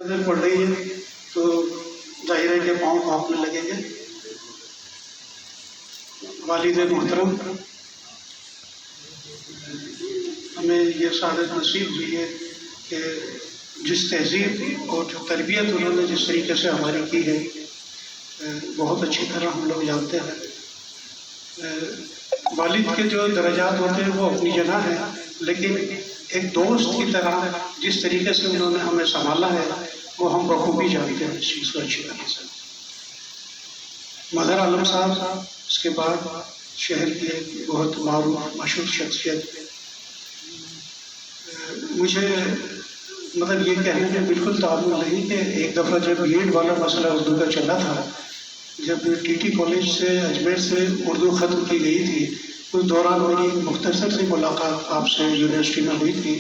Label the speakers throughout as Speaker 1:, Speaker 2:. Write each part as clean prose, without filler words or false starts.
Speaker 1: پڑھ رہی ہے تو ظاہر ہے کہ پاؤں کانپنے لگیں گے۔ والد محترم، ہمیں یہ سعادت نصیب ہوئی ہے کہ جس تہذیب اور جو تربیت انہوں نے جس طریقے سے ہماری کی ہے بہت اچھی طرح ہم لوگ جانتے ہیں۔ والد کے جو درجات ہوتے ہیں وہ اپنی جگہ ہیں، لیکن ایک دوست کی طرح جس طریقے سے انہوں نے ہمیں سنبھالا ہے وہ ہم بخوبی جانتے ہیں اس چیز کو اچھی طرح سے۔ مظہر عالم صاحب، اس کے بعد شہر کی ایک بہت معروف مشہور شخصیت، مجھے مطلب یہ کہنے میں بالکل تعلق نہیں کہ ایک دفعہ جب بی ایڈ والا مسئلہ اردو کا چلا تھا، جب ٹی ٹی کالج سے اجمیر سے اردو ختم کی گئی تھی، اس دوران میری مختصر سی ملاقات آپ سے یونیورسٹی میں ہوئی تھی،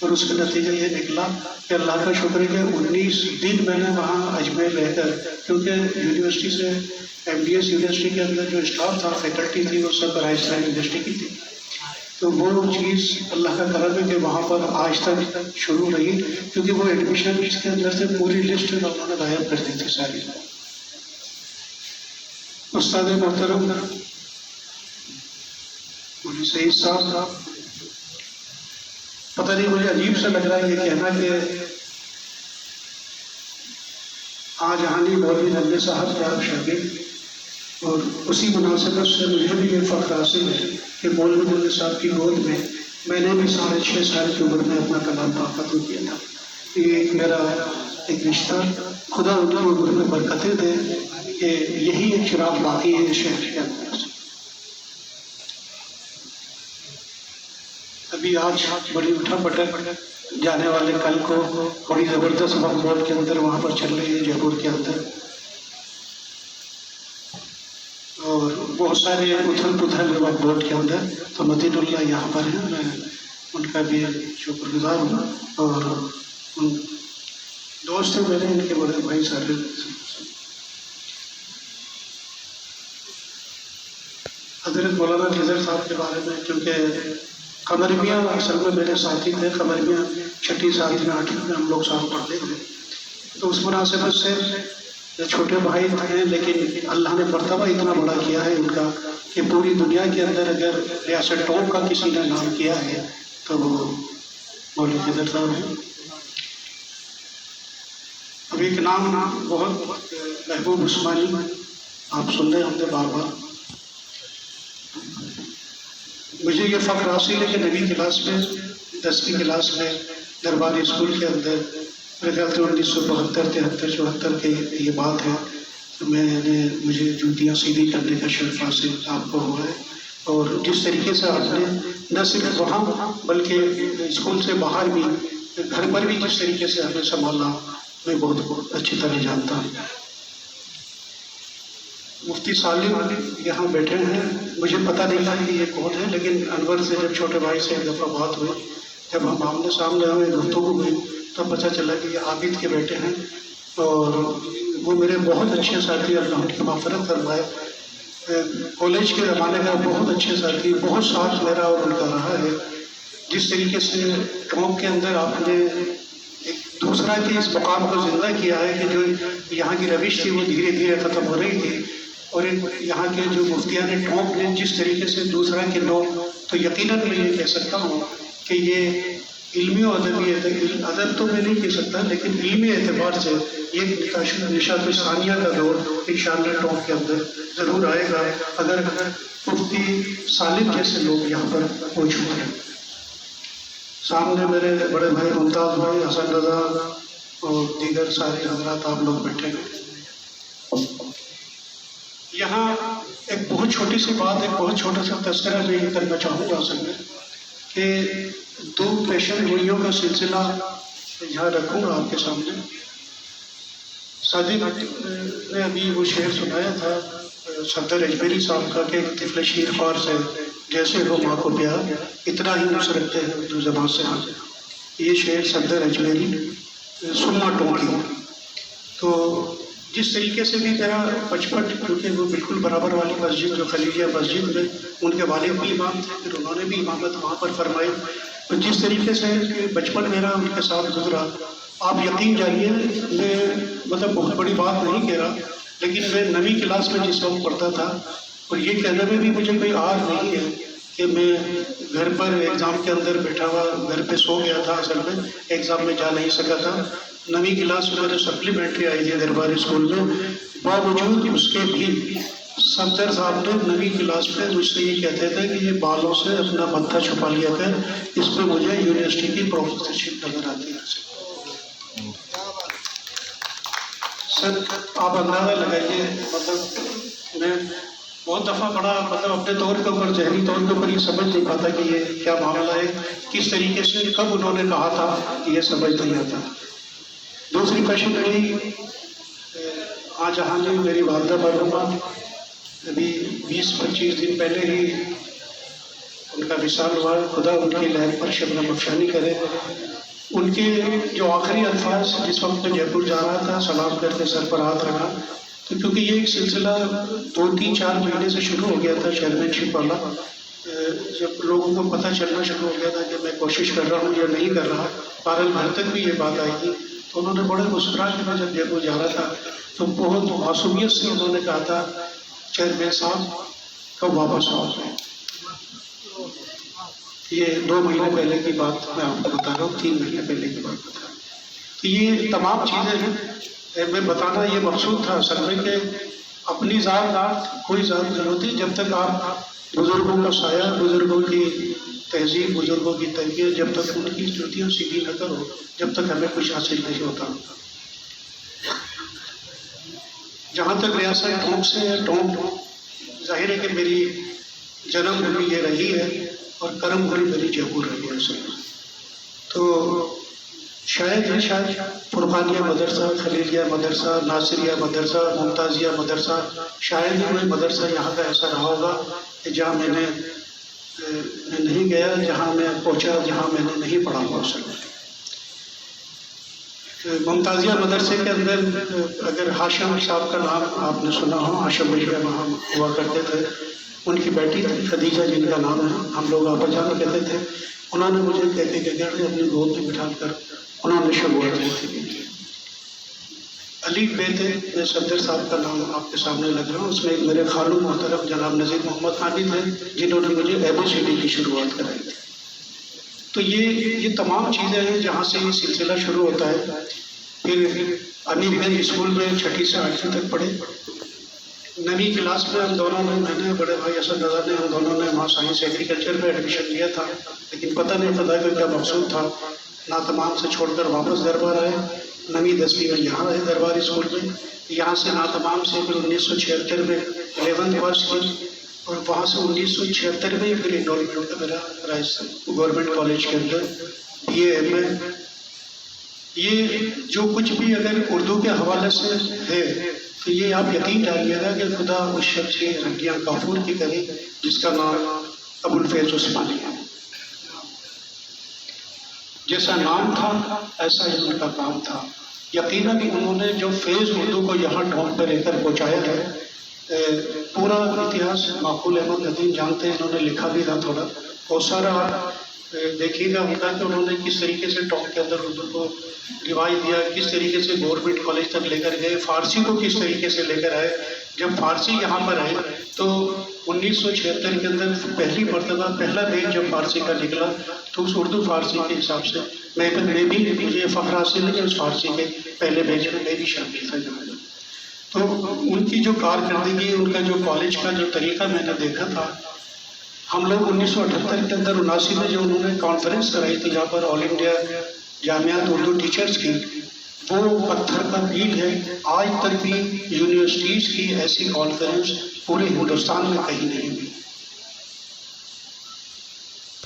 Speaker 1: اور اس کا نتیجہ یہ نکلا کہ اللہ کا شکر ہے کہ 19 دن میں نے وہاں اجمیر رہ کر، کیونکہ یونیورسٹی سے ایم ڈی ایس یونیورسٹی کے اندر جو اسٹاف تھا، فیکلٹی تھی، وہ سب راجستھان یونیورسٹی کی تھی، تو وہ چیز اللہ کا کرم ہے کہ وہاں پر آج تک شروع رہی، کیونکہ وہ ایڈمیشن اس کے اندر سے پوری لسٹ انہوں نے غائب کر دی تھی ساری۔ استاد محترم مجھے سعید صاحب، پتہ نہیں مجھے عجیب سے لگ رہا ہے یہ کہنا کہ آجہانی مولوی نبی صاحب کا شاگرد، اور اسی مناسبت سے مجھے بھی یہ فخر حاصل ہے کہ مولوی نبی صاحب کی گود میں نے بھی 6.5 سال کی عمر میں اپنا کلام پاک ختم کیا تھا۔ یہ ایک میرا ایک رشتہ، خدا ان کی عمر میں برکتیں دے کہ یہی ایک چراغ باقی ہے شہر کے اندر۔ ابھی آج بڑی اٹھا پٹک جانے والے کل کو بڑی زبردست وقت بورڈ کے اندر وہاں پر چل رہی ہے جے پور کے اندر، اور بہت سارے اتھل پتھل وقت بورڈ کے اندر، تو مدین اللہ یہاں پر ہیں، میں ان کا بھی شکر گزار ہوں، اور ان دوست ہیں میرے، ان کے بڑے بھائی سارے حضرت مولانا خضر صاحب کے بارے میں، کیونکہ قمر میاں اصل میں میرے ساتھی تھے، قمر میاں 6ٹھی 7ٹھی 8ٹھی میں ہم لوگ ساتھ پڑھتے تھے، تو اس مناسبت سے چھوٹے بھائی تھے، لیکن اللہ نے مرتبہ اتنا بڑا کیا ہے ان کا کہ پوری دنیا کے اندر اگر ریاست ٹاپ کا کسی نے نام کیا ہے تو وہ مولوی خضر صاحب ہیں۔ اب ایک نام بہت محبوب عثمانی، آپ سن رہے ہوں گے بار بار، مجھے یہ فخر حاصل ہے کہ نویں کلاس میں 10ویں کلاس میں درباری اسکول کے اندر میرے خیال سے 1972 73 74 کی یہ بات ہے، تو مجھے جوتیاں سیدھی کرنے کا شرف حاصل آپ کو ہوا ہے، اور جس طریقے سے آپ نے نہ صرف وہاں بلکہ اسکول سے باہر بھی، گھر پر بھی جس طریقے سے ہمیں سنبھالا میں بہت اچھی طرح جانتا ہوں۔ مفتی سالم یہاں بیٹھے ہیں، مجھے پتہ نہیں تھا کہ یہ کون ہے، لیکن انور سے جب چھوٹے بھائی سے ایک دفعہ بات ہوئی، جب ہم آمنے سامنے ہوئے گفتگو ہوئی تو پتہ چلا کہ یہ عابد کے بیٹے ہیں، اور وہ میرے بہت اچھے ساتھی، اللہ ان کی مغفرت فرمائے، کالج کے زمانے کا بہت اچھے ساتھی، بہت ساتھ میرا اور ان کا رہا ہے۔ جس طریقے سے ٹونک کے اندر آپ نے ایک دوسرا کے اس مقام کو زندہ کیا ہے کہ جو یہاں کی روش تھی وہ دھیرے دھیرے ختم ہو رہی تھی، اور یہاں کے جو مفتیان ٹونک نے جس طریقے سے دوسرا کے لوگ، تو یقیناً میں یہ کہہ سکتا ہوں کہ یہ علمی و ادبی ادب تو میں نہیں کہہ سکتا، لیکن علمی اعتبار سے یہ نشاط ثانیہ کا دور انشاءاللہ ٹونک کے اندر ضرور آئے گا، اگر مفتی سالم جیسے لوگ یہاں پر موجود ہیں۔ سامنے میرے بڑے بھائی ممتاز بھائی، حسن رضا اور دیگر سارے حضرات آپ لوگ بیٹھے ہیں۔ یہااں ایک بہت چھوٹی سی بات، ایک بہت چھوٹا سا تذکرہ میں یہ کرنا چاہوں گا اصل میں، کہ 2 پیشن گوئیوں کا سلسلہ یہاں رکھوں گا آپ کے سامنے۔ صادق نے ابھی وہ شعر سنایا تھا صفدر اجمیری صاحب کا کہ طفل شیر خوار سے جیسے ہو ماں کو پیار، اتنا ہی نفس رکھتے ہیں اردو زبان سے۔ یہ شعر صفدر اجمیری سما ٹونکی۔ تو جس طریقے سے بھی میرا بچپن، کیونکہ وہ بالکل برابر والی مسجد جو خلیجیہ مسجد میں ان کے والد بھی امام تھے، پھر انہوں نے بھی امامت وہاں پر فرمائی، تو جس طریقے سے بچپن میرا ان کے ساتھ گزرا، آپ یقین جانیے میں مطلب بہت بڑی بات نہیں کہہ رہا، لیکن میں 9ویں کلاس میں جس وقت پڑھتا تھا، اور یہ کہنے میں بھی مجھے کوئی عار نہیں ہے کہ میں گھر پر ایگزام کے اندر بیٹھا ہوا گھر پہ سو گیا تھا، اصل میں ایگزام میں جا نہیں سکا تھا۔ 9ویں کلاس میں میرے سپلیمنٹری آئی تھی درباری اسکول میں، باوجود اس کے بھی صفدر صاحب نے 9ویں کلاس میں مجھ سے یہ کہتے تھے کہ یہ بالوں سے اپنا متھا چھپا لیا کر، اس پہ مجھے یونیورسٹی کی پروفیسرشپ نظر آتی ہے۔ سر آپ اندازہ لگائیے، مطلب میں بہت دفعہ پڑھا، مطلب اپنے طور کے اوپر ذہنی طور کے اوپر یہ سمجھ نہیں پاتا کہ یہ کیا معاملہ ہے، کس طریقے سے کب انہوں نے کہا تھا کہ یہ سمجھ نہیں آتا۔ دوسری کوشچن میری آج جہاں جی میری والدہ مرحومہ ابھی 20-25 دن پہلے ہی ان کا وصال ہوا، خدا ان کی لہر پر شبنم افشانی کرے۔ ان کے جو آخری الفاظ جس وقت میں جے پور جا رہا تھا، سلام کر کے سر پر ہاتھ رکھا، تو کیونکہ یہ ایک سلسلہ 2-3-4 مہینے سے شروع ہو گیا تھا چیئرمین والا، جب لوگوں کو پتہ چلنا شروع ہو گیا تھا کہ میں کوشش کر رہا ہوں یا نہیں کر رہا، بہرحال گھر تک بھی یہ بات آئی تھی، تو انہوں نے بڑے مسکرا کے میں جب جے پور جا رہا تھا تو بہت معصومیت سے انہوں نے کہا تھا، چیئرمین صاحب کب واپس آؤ گے؟ یہ 2 مہینے پہلے کی بات میں آپ کو بتا رہا ہوں، 3 مہینے پہلے کی بات بتا رہا ہوں۔ تو یہ تمام چیزیں ہیں، میں بتانا یہ مقصود تھا اصل میں کہ اپنی ذات کوئی ذات نہیں ہوتی جب تک آپ بزرگوں کا سایہ، بزرگوں کی تہذیب، بزرگوں کی تربیت، جب تک ان کی جوتیاں سیدھی نہ کرو، جب تک ہمیں کچھ حاصل نہیں ہوتا۔ جہاں تک ریاست ٹونک سے ہے، ٹونک ظاہر ہے کہ میری جنم بھومی یہ رہی ہے اور کرم بھومی میری جے پور رہی ہے اصل میں۔ تو شاید فرقانیہ مدرسہ، خلیلیہ مدرسہ، ناصریہ مدرسہ، ممتازیہ مدرسہ، شاید ہی کوئی مدرسہ یہاں کا ایسا رہا ہوگا کہ جہاں میں نہیں گیا، جہاں میں پہنچا، جہاں میں نے نہیں پڑھا ہوا اصل میں۔ ممتازیہ مدرسے کے اندر اگر ہاشم صاحب کا نام آپ نے سنا ہو، ہاشم بھیا وہاں ہوا کرتے تھے، ان کی بیٹی تھی خدیجہ جن کا نام ہے، ہم لوگ آپا جانا کہتے تھے، انہوں نے مجھے کہتے کہ اپنی گود میں بٹھا کر انہوں نے شروعات کی تھی۔ علی بیتے میں صفدر صاحب کا نام آپ کے سامنے لگ رہا ہوں، اس میں میرے خالو محترم جناب نذیر محمد خانی تھے جنہوں نے مجھے ABCD کی شروعات کرائی تھی۔ تو یہ تمام چیزیں ہیں جہاں سے یہ سلسلہ شروع ہوتا ہے۔ پھر امیر گنج اسکول میں 6ٹھی سے 8ویں تک پڑھے۔ 9ویں کلاس میں ہم دونوں نے، میں نے، بڑے بھائی اسد رضا نے، ہم دونوں نے وہاں سائنس ایگریکلچر میں ایڈمیشن لیا تھا، لیکن پتہ نہیں خدا کا کیا مقصود تھا، ناتمام سے چھوڑ کر واپس دربار آئے۔ 9ویں 10ویں میں یہاں رہے دربار اسکول میں، یہاں سے ناتمام سے پھر 1976 میں 11th پاس کی، اور وہاں سے 1976 میں پھر انرولمنٹ کا میرا راجستھان گورنمنٹ کالج کے اندر BA MA۔ یہ جو کچھ بھی اگر اردو کے حوالے سے ہے تو یہ آپ یقین ڈالیے گا کہ خدا اس شخص کی ہڈیاں کافور کی کرے جس کا نام ابوالفیض عثمانی ہے۔ جیسا نام تھا ایسا ہی ان کا کام تھا۔ یقیناً انہوں نے جو فیض اردو کو یہاں ڈھونڈ پہ لے کر پہنچایا ہے، پورا اتہاس معقول احمد ندیم جانتے ہیں، انہوں نے لکھا بھی تھا تھوڑا، بہت سارا دیکھیے گا ہوگا کہ انہوں نے کس طریقے سے ٹاپ کے اندر اردو کو رواج دیا، کس طریقے سے گورنمنٹ کالج تک لے کر گئے، فارسی کو کس طریقے سے لے کر آئے۔ جب فارسی یہاں پر آئے تو 1976 کے اندر پہلی مرتبہ پہلا بیچ جب فارسی کا نکلا تو اس اردو فارسی کے حساب سے میں بھی مجھے فخر حاصل ہے کہ اس فارسی کے پہلے بیچ میں بھی شامل تھا۔ تو ان کی جو کارکردگی، ان کا جو کالج کا جو طریقہ میں نے دیکھا تھا، ہم لوگ 1978 کے اندر 79 میں جو انہوں نے کانفرنس کرائی تھی جہاں پر آل انڈیا جامعات اردو ٹیچرز کی، وہ پتھر کا میل ہے۔ آج تک بھی یونیورسٹیز کی ایسی کانفرنس پورے ہندوستان میں کہیں نہیں ہوئی۔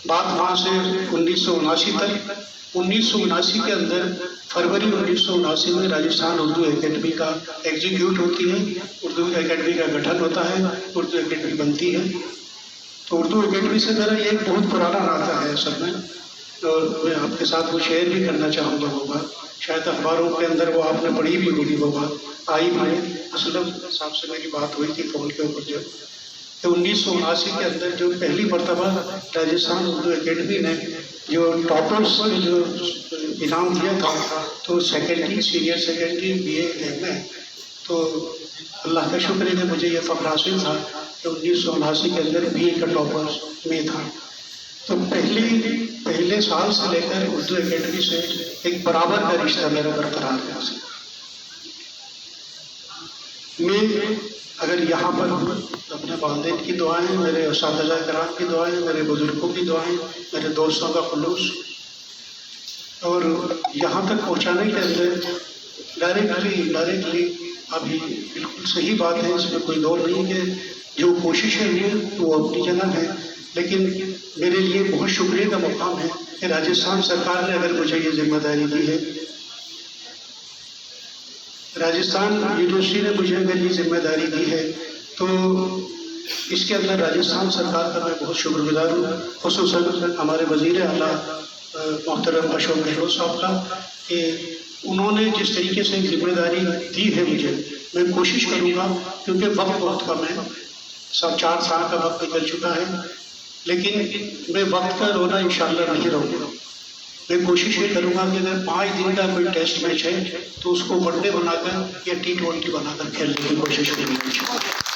Speaker 1: بات وہاں سے 1979 تک، 1979 کے اندر فروری 1979 میں راجستھان اردو اکیڈمی کا ایگزیکیوٹ ہوتی ہے، اردو اکیڈمی کا گٹھن ہوتا ہے، اردو اکیڈمی بنتی ہے۔ تو اردو اکیڈمی سے میرا یہ ایک بہت پرانا ناطہ ہے اصل میں، اور میں آپ کے ساتھ وہ شیئر بھی کرنا چاہوں گا وہ بات، شاید اخباروں کے اندر وہ آپ نے پڑھی بھی ہوگی، وہ بات آئی بھی ہے۔ اسلم صاحب سے میری بات ہوئی تھی فون کے اوپر جو کہ 1979 کے اندر جو پہلی مرتبہ راجستھان اردو اکیڈمی نے جو ٹاپرس جو انعام دیا تھا تو secondary senior secondary BA M A, تو اللہ کا شکر ہے کہ مجھے یہ فخر حاصل تھا کہ 1979 کے اندر BA کا ٹاپر میں تھا۔ تو پہلے سال سے لے کر اردو اکیڈمی سے ایک برابر کا رشتہ میرا برقرار ہے۔ میں اگر یہاں پر اپنے والدین کی دعائیں، میرے اساتذہ کرام کی دعائیں، میرے بزرگوں کی دعائیں، میرے دوستوں کا خلوص، اور یہاں تک پہنچانے کے اندر ڈائریکٹلی ابھی بالکل صحیح بات ہے، اس میں کوئی دور نہیں کہ جو کوششیں ہوئی وہ اپنی جگہ ہے، لیکن میرے لیے بہت شکریہ کا مقام ہے کہ راجستھان سرکار نے اگر مجھے یہ ذمہ داری دی ہے، راجستھان یونیورسٹی نے مجھے اگر یہ ذمہ داری دی ہے، تو اس کے اندر راجستھان سرکار کا میں بہت شکر گزار ہوں، خصوصاً ہمارے وزیر اعلیٰ محترم اشوک گہلوت صاحب کا، کہ انہوں نے جس طریقے سے ذمہ داری دی ہے مجھے، میں کوشش کروں گا، کیونکہ وقت بہت کم ہے، 4 سال کا وقت نکل چکا ہے، لیکن میں وقت کا رونا انشاءاللہ نہیں رہوں گا۔ میں کوشش یہ کروں گا کہ اگر 5 دن کا کوئی ٹیسٹ میچ ہے تو اس کو ون ڈے بنا کر یا T20 بنا کر کھیلنے کی کوشش کروں گا۔